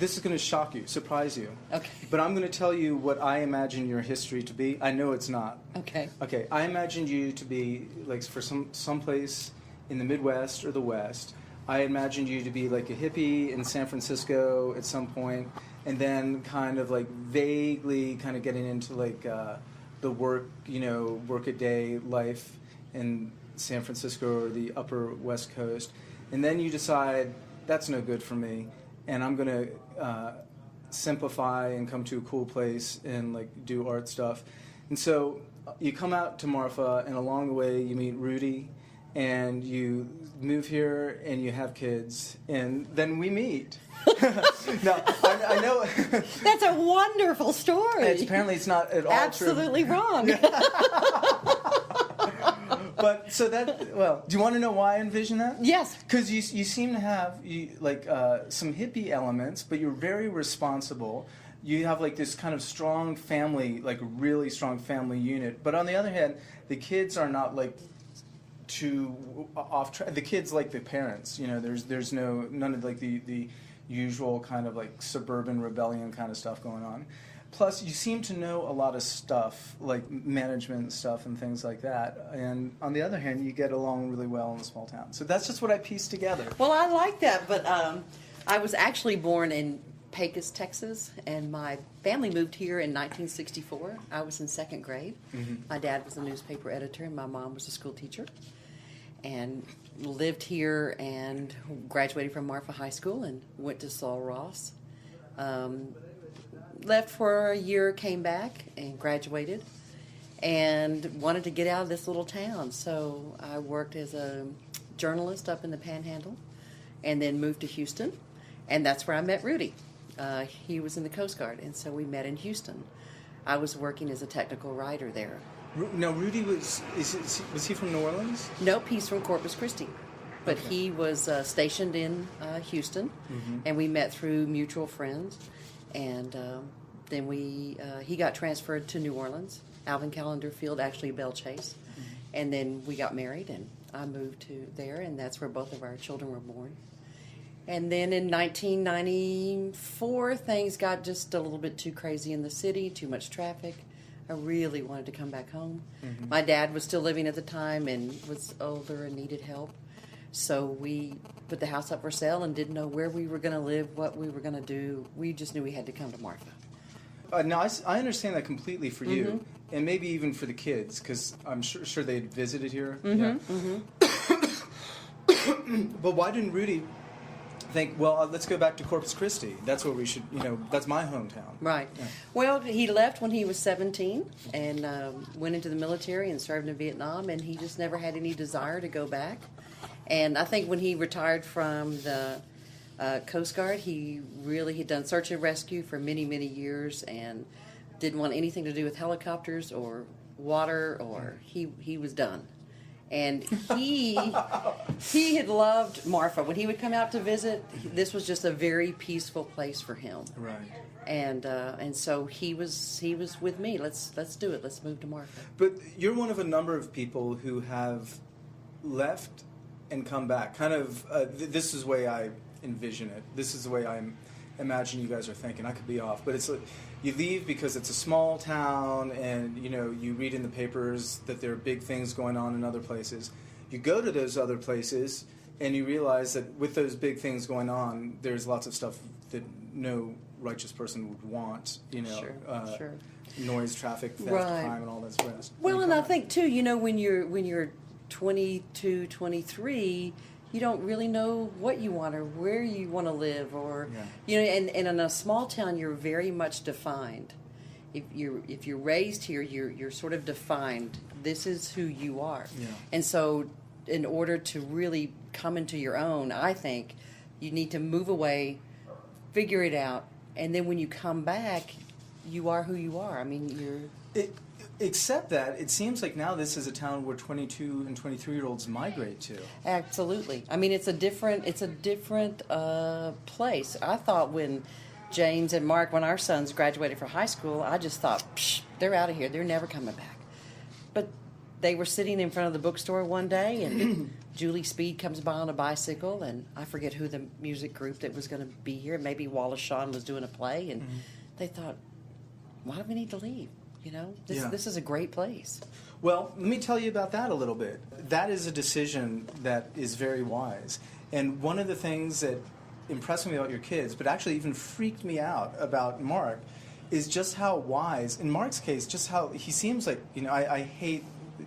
this is going to shock you, surprise you. Okay. But I'm going to tell you what I imagine your history to be. I know it's not. Okay. Okay, I imagined you to be like for someplace in the Midwest or the West. I imagined you to be like a hippie in San Francisco at some point, and then kind of like vaguely kind of getting into like the work-a-day life in San Francisco or the upper West Coast. And then you decide, that's no good for me, and I'm going to simplify and come to a cool place and like do art stuff. And so you come out to Marfa, and along the way you meet Rudy, and you move here and you have kids, and then we meet. No, I know. That's a wonderful story. Apparently it's not at all absolutely true. Wrong. But so that, well, do you want to know why I envision that? Yes. Because you seem to have some hippie elements, but you're very responsible. You have like this kind of strong family, like really strong family unit. But on the other hand, the kids are not like too off track. The kids like the parents. You know, there's none of like the usual kind of like suburban rebellion kind of stuff going on. Plus, you seem to know a lot of stuff, like management stuff and things like that. And on the other hand, you get along really well in a small town. So that's just what I pieced together. Well, I like that, but I was actually born in Pecos, Texas, and my family moved here in 1964. I was in second grade. Mm-hmm. My dad was a newspaper editor, and my mom was a school teacher. And lived here and graduated from Marfa High School and went to Saul Ross. Left for a year, came back and graduated, and wanted to get out of this little town. So I worked as a journalist up in the Panhandle, and then moved to Houston, and that's where I met Rudy. He was in the Coast Guard, and so we met in Houston. I was working as a technical writer there. Now, Rudy was he from New Orleans? Nope, he's from Corpus Christi. But okay. He was stationed in Houston, mm-hmm. and we met through mutual friends. And then he got transferred to New Orleans, Alvin Callender Field, actually Belle Chase. Mm-hmm. And then we got married, and I moved to there, and that's where both of our children were born. And then in 1994, things got just a little bit too crazy in the city, too much traffic. I really wanted to come back home. Mm-hmm. My dad was still living at the time and was older and needed help. So we put the house up for sale and didn't know where we were going to live, what we were going to do. We just knew we had to come to Marfa. Now, I understand that completely for you, mm-hmm. and maybe even for the kids, because I'm sure they had visited here. Mm-hmm. Yeah. Mm-hmm. But why didn't Rudy think, well, let's go back to Corpus Christi. That's where we should, that's my hometown. Right. Yeah. Well, he left when he was 17 and went into the military and served in Vietnam, and he just never had any desire to go back. And I think when he retired from the Coast Guard, he'd done search and rescue for many, many years and didn't want anything to do with helicopters or water, or he was done. And he had loved Marfa. When he would come out to visit, this was just a very peaceful place for him. Right. And so he was with me. Let's do it. Let's move to Marfa. But you're one of a number of people who have left and come back. Kind of. This is the way I envision it. This is the way I imagine you guys are thinking. I could be off, but it's like you leave because it's a small town, and you read in the papers that there are big things going on in other places. You go to those other places, and you realize that with those big things going on, there's lots of stuff that no righteous person would want. Sure. Noise, traffic, theft, right. crime, and all that rest. Well, and I think too, when you're 22, 23. You don't really know what you want or where you want to live, or and in a small town you're very much defined. If you're raised here, you're sort of defined. This is who you are. Yeah. And so, in order to really come into your own, I think you need to move away, figure it out, and then when you come back, you are who you are. I mean, Except that it seems like now this is a town where 22 and 23-year-olds migrate to. Absolutely. I mean, it's a different place. I thought when James and Mark, when our sons graduated from high school, I just thought, they're out of here. They're never coming back. But they were sitting in front of the bookstore one day, and Julie Speed comes by on a bicycle, and I forget who the music group that was going to be here. Maybe Wallace Shawn was doing a play, and they thought, why do we need to leave? You know, this is a great place. Well, let me tell you about that a little bit. That is a decision that is very wise. And one of the things that impressed me about your kids, but actually even freaked me out about Mark, is just how wise, in Mark's case, just how he seems like, you know, I hate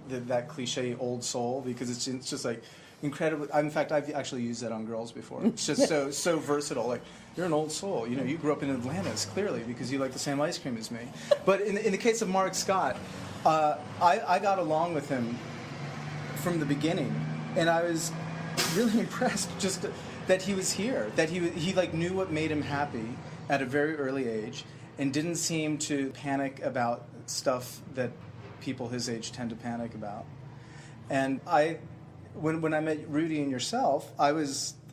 that cliche old soul, because it's just like incredibly, in fact, I've actually used that on girls before. It's just so versatile. Like, you're an old soul. You know, you grew up in Atlantis, clearly, because you like the same ice cream as me. But in the case of Mark Scott, I got along with him from the beginning, and I was really impressed just that he was here, that he like knew what made him happy at a very early age, and didn't seem to panic about stuff that people his age tend to panic about. And when I met Rudy and yourself,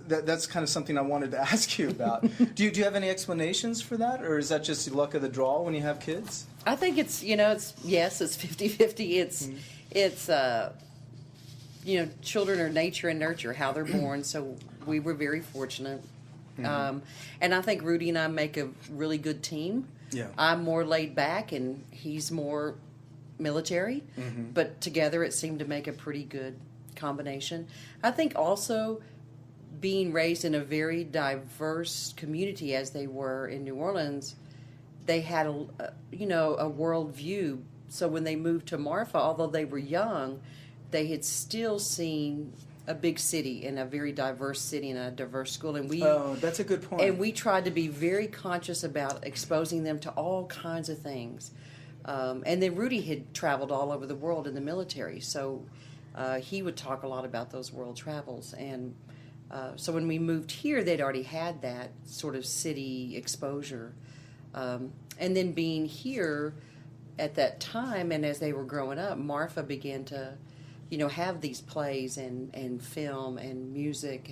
that's kind of something I wanted to ask you about. Do you have any explanations for that, or is that just the luck of the draw when you have kids? I think it's 50-50. It's children are nature and nurture, how they're born. So we were very fortunate. And I think Rudy and I make a really good team. Yeah. I'm more laid back, and he's more military. But together it seemed to make a pretty good combination. I think also being raised in a very diverse community as they were in New Orleans, they had a world view. So when they moved to Marfa, although they were young, they had still seen a big city and a very diverse city and a diverse school. And that's a good point. And we tried to be very conscious about exposing them to all kinds of things. And then Rudy had traveled all over the world in the military, so he would talk a lot about those world travels. And so when we moved here, they'd already had that sort of city exposure. And then being here at that time, and as they were growing up, Marfa began to, have these plays and film and music,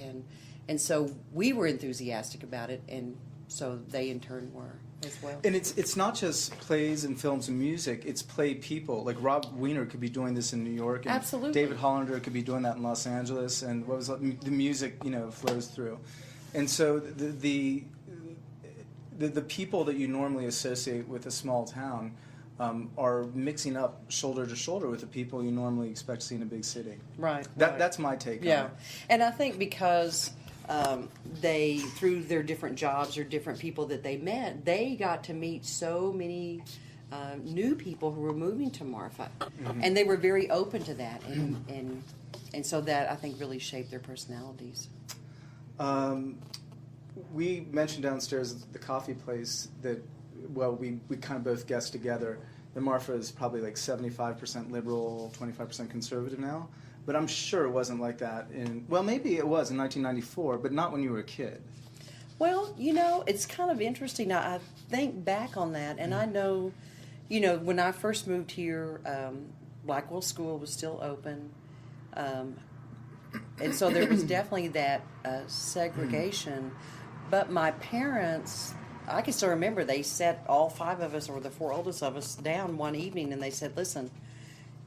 and so we were enthusiastic about it, and so they in turn were as well. And it's not just plays and films and music, it's play people. Like Rob Weiner could be doing this in New York, and Absolutely. David Hollander could be doing that in Los Angeles, and the music, flows through. And so the people that you normally associate with a small town are mixing up shoulder to shoulder with the people you normally expect to see in a big city. Right. That's my take on it. And I think because they, through their different jobs or different people that they met, they got to meet so many new people who were moving to Marfa. And they were very open to that. And so that, I think, really shaped their personalities. We mentioned downstairs at the coffee place that, we kind of both guessed together that Marfa is probably like 75% liberal, 25% conservative now. But I'm sure it wasn't like that maybe it was in 1994, but not when you were a kid. Well, it's kind of interesting. I think back on that, and I know, when I first moved here, Blackwell School was still open. And so there was definitely that segregation. But my parents, I can still remember, they sat all five of us, or the four oldest of us, down one evening, and they said, listen,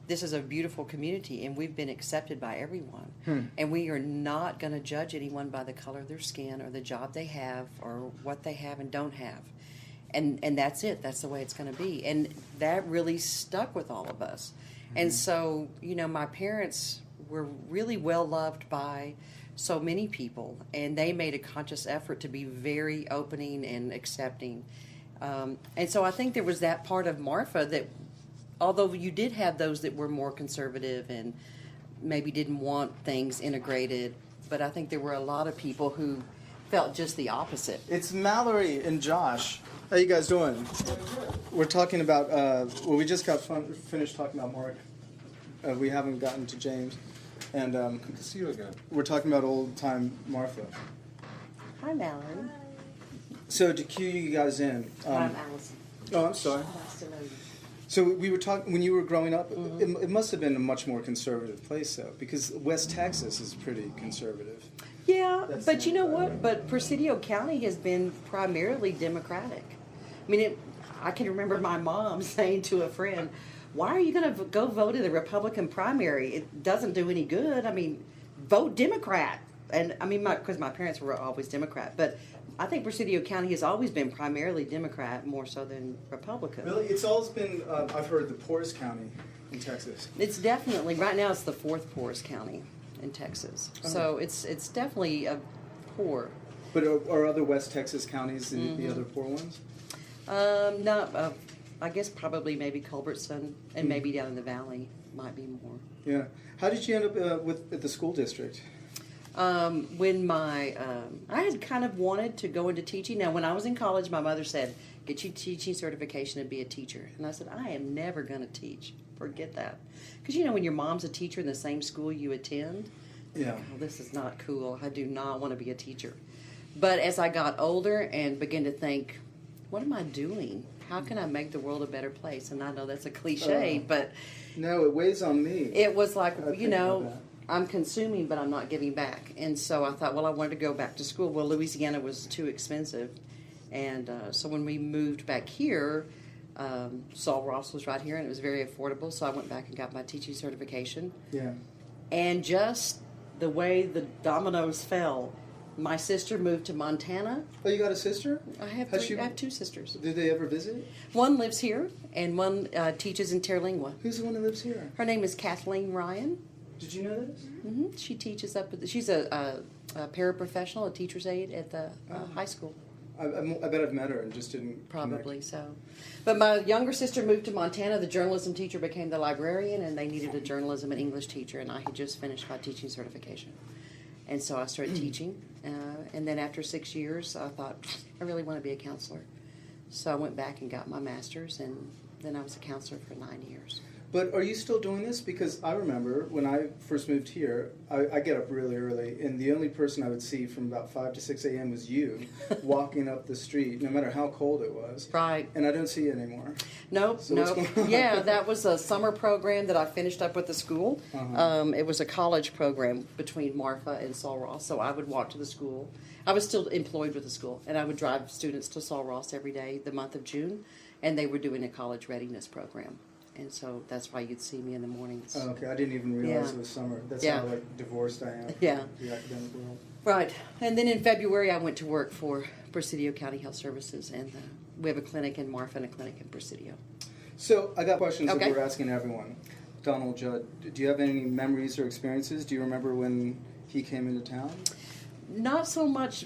this is a beautiful community, and we've been accepted by everyone. And we are not going to judge anyone by the color of their skin or the job they have or what they have and don't have. And that's it. That's the way it's going to be. And that really stuck with all of us. And so, my parents were really well loved by so many people, and they made a conscious effort to be very opening and accepting. And so I think there was that part of Marfa that, although you did have those that were more conservative and maybe didn't want things integrated, but I think there were a lot of people who felt just the opposite. It's Mallory and Josh. How you guys doing? We're talking about, we just got finished talking about Mark. We haven't gotten to James. And good to see you again. We're talking about old-time Marfa. Hi, Mallory. So to cue you guys in. I'm Allison. Oh, I'm sorry. Nice to know you. So we were talking, when you were growing up, it must have been a much more conservative place, though, because West Texas is pretty conservative. Yeah, but you know what? But Presidio County has been primarily Democratic. I mean, I can remember my mom saying to a friend, why are you going to go vote in the Republican primary? It doesn't do any good. I mean, vote Democrat. And I mean, because my parents were always Democrat, but I think Presidio County has always been primarily Democrat, more so than Republican. Really? It's always been, I've heard, the poorest county in Texas. It's definitely, right now it's the fourth poorest county in Texas. Oh. So it's definitely a poor. But are other West Texas counties the other poor ones? No, I guess probably maybe Culbertson and maybe down in the valley might be more. Yeah. How did you end up at the school district? When I had kind of wanted to go into teaching. Now, when I was in college, my mother said, get your teaching certification and be a teacher. And I said, I am never going to teach. Forget that. Because, you know, when your mom's a teacher in the same school you attend, Yeah. oh, this is not cool. I do not want to be a teacher. But as I got older and began to think, what am I doing? How can I make the world a better place? And I know that's a cliche, but... No, it weighs on me. It was like, I you think know, about that. I'm consuming, but I'm not giving back. And so I thought, well, I wanted to go back to school. Well, Louisiana was too expensive. And so when we moved back here, Saul Ross was right here, and it was very affordable. So I went back and got my teaching certification. Yeah. And just the way the dominoes fell, my sister moved to Montana. Oh, you got a sister? I have Has I have two sisters. Did they ever visit? One lives here, and one teaches in Terlingua. Who's the one that lives here? Her name is Kathleen Ryan. Did you know this? She teaches up at she's a paraprofessional, a teacher's aide at the high school. I bet I've met her and just didn't Probably connect. so. But my younger sister moved to Montana. The journalism teacher became the librarian, and they needed a journalism and English teacher, and I had just finished my teaching certification. And so I started teaching. And then after 6 years, I thought, I really want to be a counselor. So I went back and got my master's, and then I was a counselor for 9 years. But are you still doing this? Because I remember when I first moved here, I get up really early, and the only person I would see from about 5 to 6 a.m. was you, walking up the street, no matter how cold it was. Right. And I don't see you anymore. Nope, So what's nope. going on? Yeah, that was a summer program that I finished up with the school. Uh-huh. It was a college program between Marfa and Saul Ross, so I would walk to the school. I was still employed with the school, and I would drive students to Saul Ross every day the month of June, and they were doing a college readiness program. And so that's why you'd see me in the mornings. Oh, okay, I didn't even realize Yeah. it was summer. That's Yeah. how divorced I am. Yeah. From the academic world. Right. And then in February, I went to work for Presidio County Health Services, and we have a clinic in Marfa and a clinic in Presidio. So I got questions Okay. that we're asking everyone. Donald Judd, do you have any memories or experiences? Do you remember when he came into town? Not so much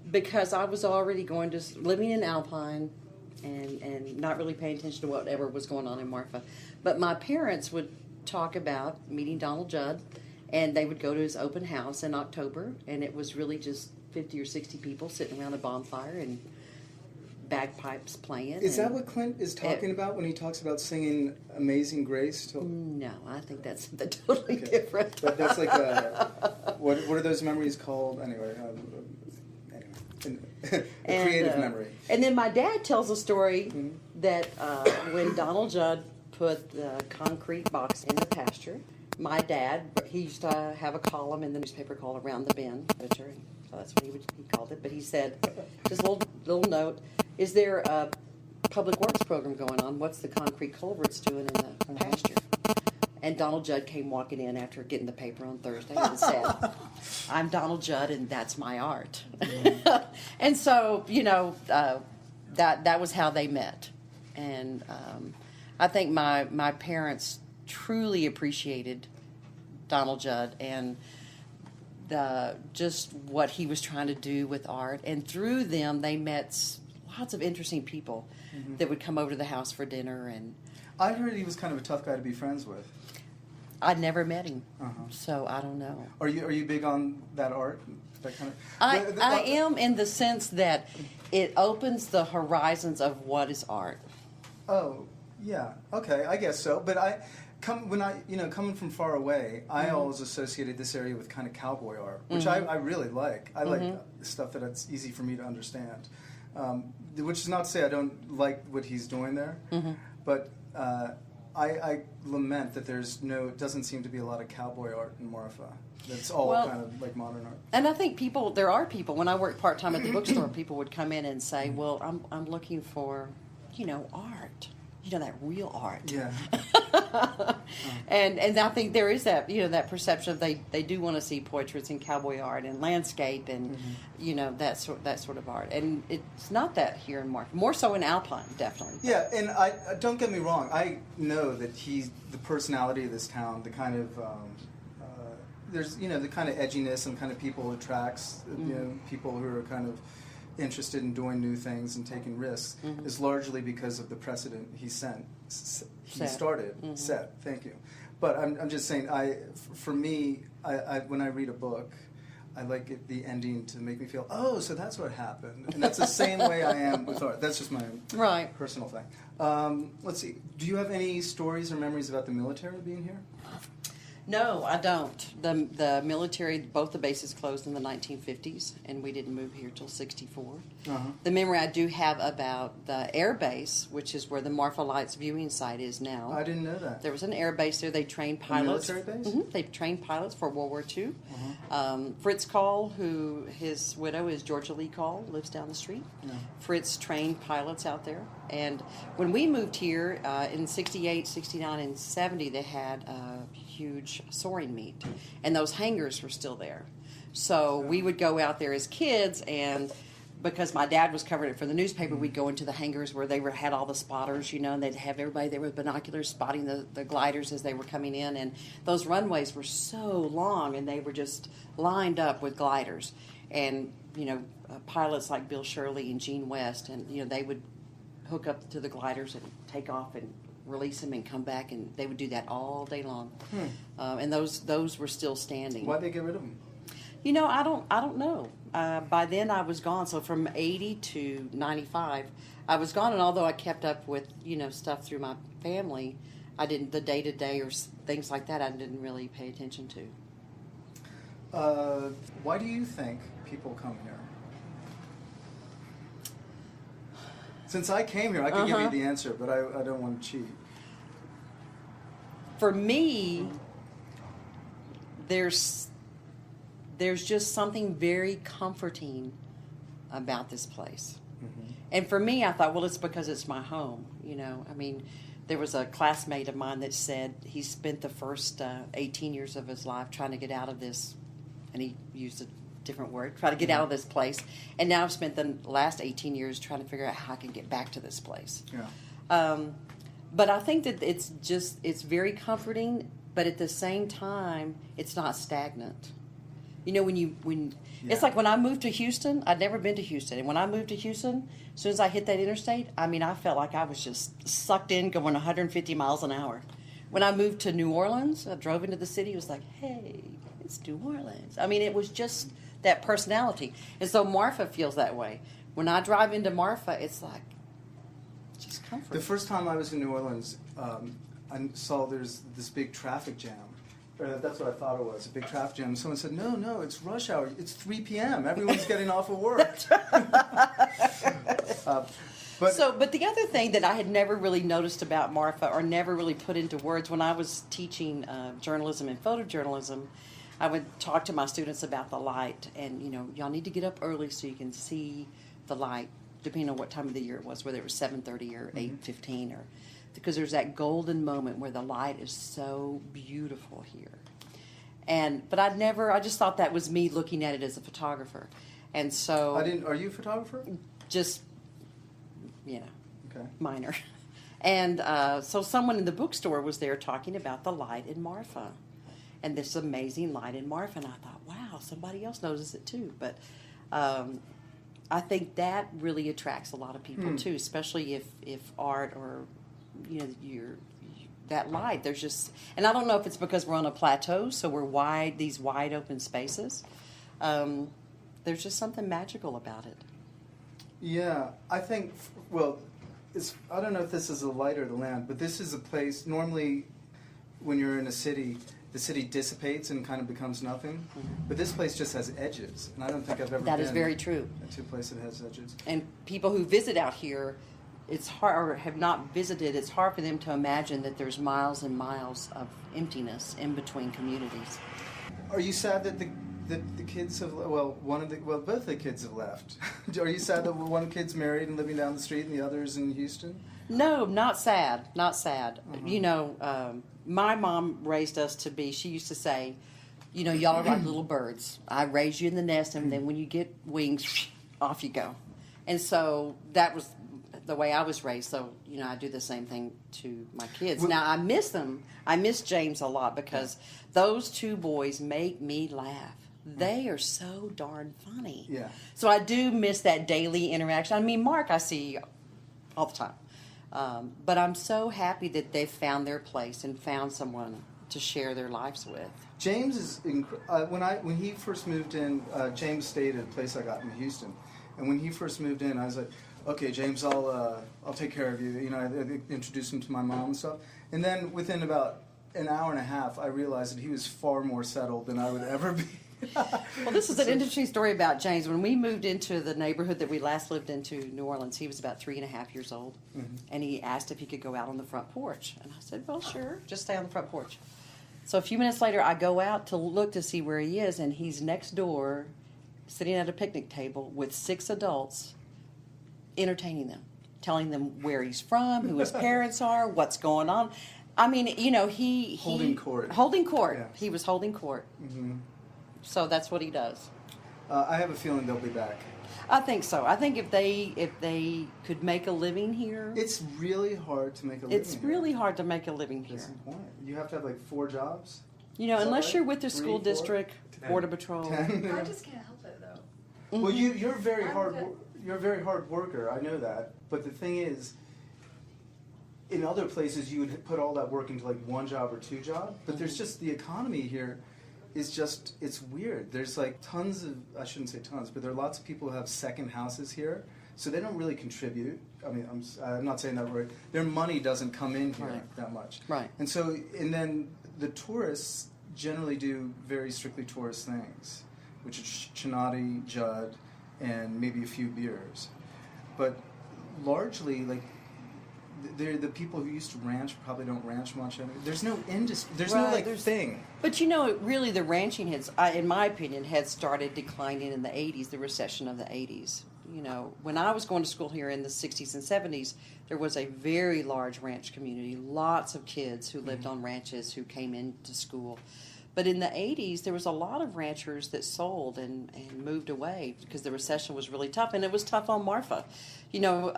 because I was already living in Alpine and not really paying attention to whatever was going on in Marfa. But my parents would talk about meeting Donald Judd, and they would go to his open house in October, and it was really just 50 or 60 people sitting around a bonfire and bagpipes playing. Is that what Clint is talking about when he talks about singing Amazing Grace? No, I think that's something totally different. But that's like what are those memories called? Anyway, a creative memory. And then my dad tells a story that when Donald Judd put the concrete box in the pasture, my dad, he used to have a column in the newspaper called Around the Bend, editor, and so that's what he called it. But he said, this little note, is there a public works program going on? What's the concrete culverts doing in the pasture? And Donald Judd came walking in after getting the paper on Thursday and said, I'm Donald Judd and that's my art. And so, that was how they met. And I think my parents truly appreciated Donald Judd and just what he was trying to do with art. And through them, they met lots of interesting people that would come over to the house for dinner. And I heard he was kind of a tough guy to be friends with. I'd never met him, so I don't know. Are you big on that art? That kind of. I am in the sense that it opens the horizons of what is art. Oh, yeah. Okay, I guess so. But coming from far away, I always associated this area with kind of cowboy art, which I really like. I like stuff that it's easy for me to understand. Which is not to say I don't like what he's doing there, but I lament that it doesn't seem to be a lot of cowboy art in Marfa. That's all kind of like modern art. And I think there are people, when I worked part-time at the bookstore, people would come in and say, well, I'm looking for, art. that real art. Yeah. And I think there is that, that perception of they do want to see portraits and cowboy art and landscape and, that sort of art. And it's not that here in Marfa. More so in Alpine, definitely. Yeah, and I don't get me wrong. I know that he's the personality of this town, the kind of there's the kind of edginess and kind of people who attracts people who are kind of interested in doing new things and taking risks is largely because of the precedent he started. Set. Thank you. But I'm just saying, for me, when I read a book, I like the ending to make me feel, oh, so that's what happened. And that's the same way I am with art. That's just my personal thing. Let's see. Do you have any stories or memories about the military being here? No, I don't. The military, both the bases closed in the 1950s, and we didn't move here till 64. The memory I do have about the air base, which is where the Marfa Lights viewing site is now. I didn't know that. There was an air base there. They trained pilots. A military base? They trained pilots for World War II. Fritz Call, who his widow is Georgia Lee Call, lives down the street. Yeah. Fritz trained pilots out there. And when we moved here in 68, 69, and 70, they had a huge soaring meet. And those hangars were still there. So we would go out there as kids, and because my dad was covering it for the newspaper, we'd go into the hangars where they had all the spotters, and they'd have everybody there with binoculars spotting the gliders as they were coming in. And those runways were so long, and they were just lined up with gliders. And, pilots like Bill Shirley and Gene West, and, they would hook up to the gliders and take off and release them and come back, and they would do that all day long. And those were still standing. Why'd they get rid of them? I don't know. By then I was gone. So from 80 to 95, I was gone. And although I kept up with, stuff through my family, I didn't, the day-to-day or things like that, I didn't really pay attention to. Why do you think people come here? Since I came here, I could give you the answer, but I don't want to cheat. For me, there's just something very comforting about this place. And for me, I thought, well, it's because it's my home. There was a classmate of mine that said he spent the first 18 years of his life trying to get out of this, and he used a different word, try to get out of this place. And now I've spent the last 18 years trying to figure out how I can get back to this place. Yeah. But I think that it's very comforting, but at the same time, it's not stagnant. It's like when I moved to Houston, I'd never been to Houston. And when I moved to Houston, as soon as I hit that interstate, I felt like I was just sucked in going 150 miles an hour. When I moved to New Orleans, I drove into the city, it was like, hey, it's New Orleans. It was just that personality. And so Marfa feels that way. When I drive into Marfa, it's like, just comfort. The first time I was in New Orleans, I saw there's this big traffic jam. That's what I thought it was, a big traffic jam. Someone said, no, it's rush hour. It's 3 p.m. Everyone's getting off of work. But the other thing that I had never really noticed about Marfa or never really put into words, when I was teaching journalism and photojournalism, I would talk to my students about the light. And, y'all need to get up early so you can see the light, depending on what time of the year it was, whether it was 7:30 or 8:15 or... Because there's that golden moment where the light is so beautiful here. But I just thought that was me looking at it as a photographer. And so... Are you a photographer? Just, Okay. Minor. And so someone in the bookstore was there talking about the light in Marfa. And this amazing light in Marfa. And I thought, wow, somebody else notices it too. But I think that really attracts a lot of people too, especially if art or... that light, there's just, and I don't know if it's because we're on a plateau, so we're these wide open spaces. There's just something magical about it. Yeah, I think, I don't know if this is the light or the lamp, but this is a place, normally when you're in a city, the city dissipates and kind of becomes nothing. But this place just has edges, and I don't think I've ever That is very true. To a place that has edges. And people who visit out here, it's hard, or have not visited, it's hard for them to imagine that there's miles and miles of emptiness in between communities. Are you sad that the kids have, both the kids have left. Are you sad that one kid's married and living down the street and the other's in Houston? No, not sad. Not sad. You know, my mom raised us to be, she used to say, you know, y'all are like little birds. I raise you in the nest, and then when you get wings, off you go. And so that was the way I was raised. So, you know, I do the same thing to my kids. Now, I miss them. I miss James a lot because those two boys make me laugh. They are so darn funny. Yeah. So I do miss that daily interaction. I mean, Mark I see all the time. But I'm so happy that they've found their place and found someone to share their lives with. James is when he first moved in. James stayed at a place I got in Houston, and when he first moved in, I was like, "Okay, James, I'll take care of you." You know, I introduced him to my mom and stuff, and then within about an hour and a half, I realized that he was far more settled than I would ever be. Well, this is an interesting story about James. When we moved into the neighborhood that we last lived into, New Orleans, he was about 3.5 years old, and he asked if he could go out on the front porch, and I said, "Well, sure, just stay on the front porch." So a few minutes later, I go out to look to see where he is, and he's next door, sitting at a picnic table with 6 adults, entertaining them, telling them where he's from, who his parents are, what's going on. I mean, you know, he holding court. Holding court. Yeah. He was holding court. Mm-hmm. So that's what he does. I have a feeling they'll be back. I think so. I think if they could make a living here, It's really hard to make a living. it's really hard to make a living here. That's the point. You have to have like 4 jobs. You know, Is that unless right? you're with the 3, school 4? district, 10. border patrol. 10. I just can't help it though. Well, you're very I'm hard. good. You're a very hard worker. I know that. But the thing is, in other places, you would put all that work into like 1 job or 2 jobs. But there's just the economy here is just, it's weird. There's like tons of, I shouldn't say tons, but there are lots of people who have second houses here, so they don't really contribute. I mean, I'm not saying that right. Their money doesn't come in here Right. that much. Right. And so, and then the tourists generally do very strictly tourist things, which is Chinati, Judd, and maybe a few beers. But largely, like, they're the people who used to ranch probably don't ranch much anymore. There's no industry. There's no Right, like there's- thing. But you know, really, the ranching has, in my opinion, had started declining in the 80s, the recession of the 80s. You know, when I was going to school here in the 60s and 70s, there was a very large ranch community, lots of kids who lived on ranches who came into school. But in the 80s, there was a lot of ranchers that sold and moved away because the recession was really tough, and it was tough on Marfa. You know,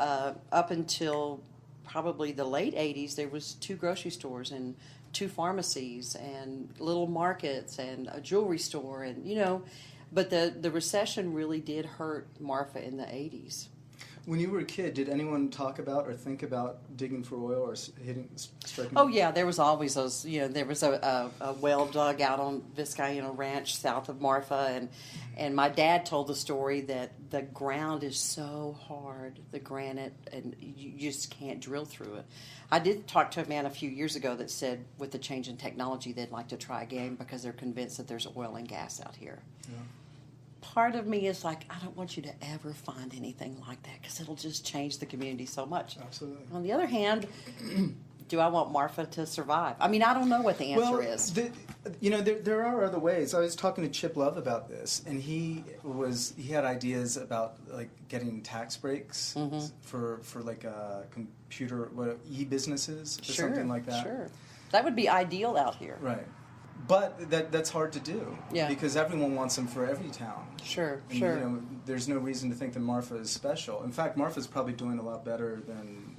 up until probably the late 80s, there was 2 grocery stores and 2 pharmacies and little markets and a jewelry store, and you know, but the recession really did hurt Marfa in the 80s. When you were a kid, did anyone talk about or think about digging for oil or striking? Oh yeah, there was always those. You know, there was a well dug out on Vizcaíno Ranch south of Marfa, and my dad told the story that the ground is so hard, the granite, and you just can't drill through it. I did talk to a man a few years ago that said with the change in technology they'd like to try again because they're convinced that there's oil and gas out here. Yeah. Part of me is like, I don't want you to ever find anything like that because it'll just change the community so much. Absolutely. On the other hand, do I want Marfa to survive? I mean, I don't know what the answer is. You know, there are other ways. I was talking to Chip Love about this, and he had ideas about like getting tax breaks for like computer e-businesses or something like that. Sure, that would be ideal out here. Right. But that's hard to do. Yeah. Because everyone wants them for every town. Sure, And, sure. You know, there's no reason to think that Marfa is special. In fact, Marfa's probably doing a lot better than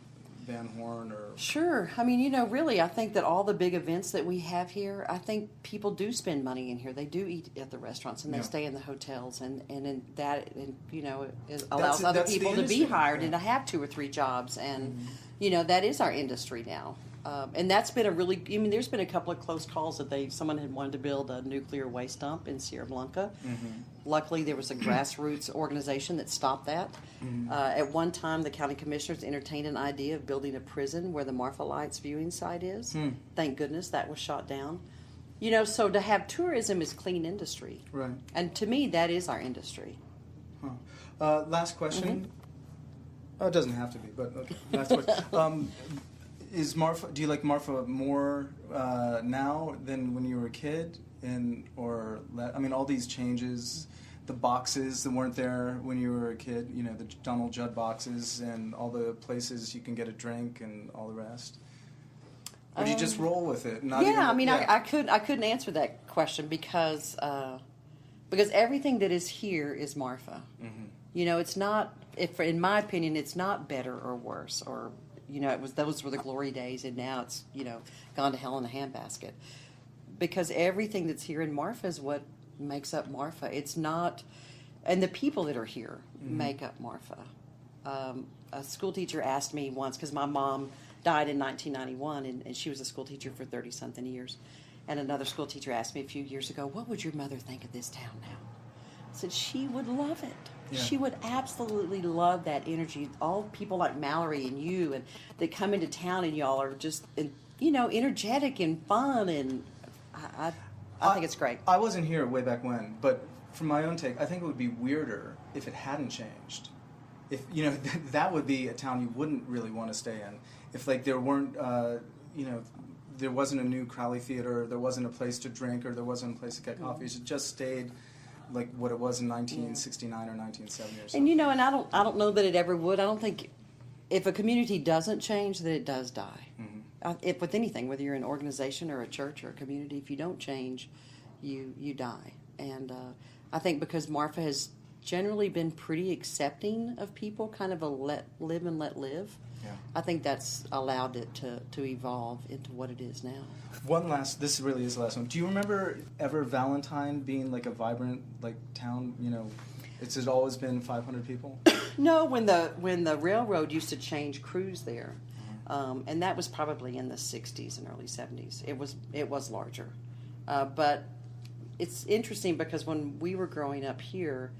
Van Horn or. Sure. I mean, you know, really, I think that all the big events that we have here, I think people do spend money in here. They do eat at the restaurants and they Yeah. stay in the hotels, and in that, and, you know, it allows other that's the people to be industry, hired yeah. and to have 2 or 3 jobs, and you know, that is our industry now. And that's been I mean, there's been a couple of close calls that someone had wanted to build a nuclear waste dump in Sierra Blanca. Luckily, there was a grassroots organization that stopped that. At one time, the county commissioners entertained an idea of building a prison where the Marfa Lights viewing site is. Thank goodness that was shot down. You know, so to have tourism is clean industry. Right. And to me, that is our industry. Last question. Oh, it doesn't have to be, but okay. Last question. Is Marfa? Do you like Marfa more now than when you were a kid? I mean, all these changes, the boxes that weren't there when you were a kid. You know, the Donald Judd boxes and all the places you can get a drink and all the rest. Or do you just roll with it? I couldn't answer that question because everything that is here is Marfa. Mm-hmm. You know, it's not. In my opinion, it's not better or worse, or those were the glory days, and now it's gone to hell in a handbasket. Because everything that's here in Marfa is what makes up Marfa. It's not, and the people that are here make up Marfa. A school teacher asked me once, because my mom died in 1991, and she was a school teacher for 30-something years. And another school teacher asked me a few years ago, what would your mother think of this town now? I said, she would love it. Yeah. She would absolutely love that energy. All people like Mallory and you, and that come into town, and y'all are just, energetic and fun, and I think it's great. I wasn't here way back when, but from my own take, I think it would be weirder if it hadn't changed. If that would be a town you wouldn't really want to stay in. If there weren't, there wasn't a new Crowley Theater, there wasn't a place to drink, or there wasn't a place to get coffee. It just stayed like what it was in 1969 or 1970 or something. And I don't know that it ever would. I don't think if a community doesn't change, that it does die. Mm-hmm. If with anything, whether you're an organization or a church or a community, if you don't change, you die. And I think because Marfa has generally been pretty accepting of people, kind of a let live and let live. Yeah. I think that's allowed it to evolve into what it is now. This really is the last one. Do you remember ever Valentine being like a vibrant town? It's always been 500 people. No, when the railroad used to change crews there, and that was probably in the 60s and early 70s. It was larger, but it's interesting because when we were growing up here,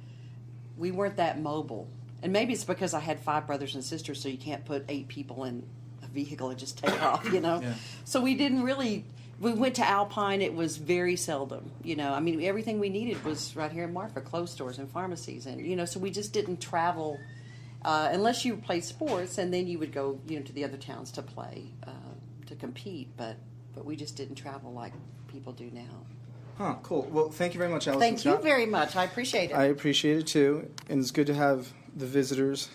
we weren't that mobile. And maybe it's because I had 5 brothers and sisters, so you can't put 8 people in a vehicle and just take off, Yeah. So we didn't really. We went to Alpine. It was very seldom, I mean, everything we needed was right here in Marfa, clothes stores and pharmacies, and so we just didn't travel unless you played sports, and then you would go, to the other towns to play, to compete. But we just didn't travel like people do now. Huh, cool. Well, thank you very much, Allison Thank Scott. you very much. I appreciate it. I appreciate it, too. And it's good to have the visitors